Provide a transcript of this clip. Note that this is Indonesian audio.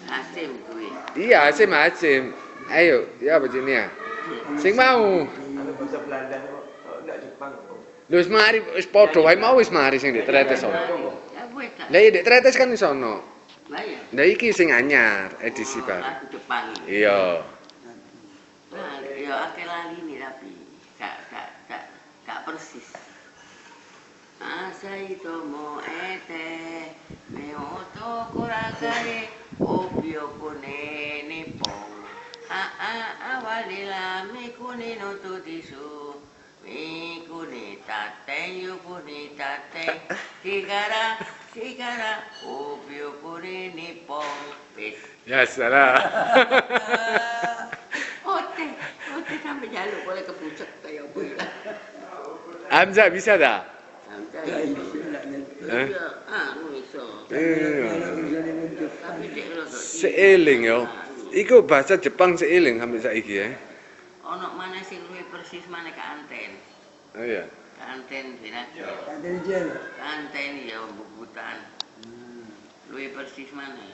Asim kuwi. Iya, Asim. Ayo, ya apa jenis? Sing mau. Anu bahasa Belanda kok ndak Jepang. Lho wis mari wis padha wae mau wis mari sing di tretes sono. Ya wis kan. Lah iya di tretes kan di sono. Lah ya. Lah iki sing anyar edisi baru. Lagu Jepang. Iya. Nah, ya akeh lali nih tapi gak persis. Asai tomo ete me oto korakare obio kune nippon. Awalila mi kune no tutisu. Mi kune tate yu kune tate. Shikara obio kune nippon. Wis. Ya salah. Ote sampai jaluk boleh kepucuk kayak apa ya. Hamzah bisa dah? Hamzah Gak itu. iso nak nyentuh. Iya, anu iso. Tapi dek lo kok. Seiling yo. Iku bahasa Jepang seiling sampai saiki ya. Ono mana sing luwih persis mana ke anten. Oh iya. Ke anten binajo. Kantin jel. Anten ya bubutan. Luwih persis mana?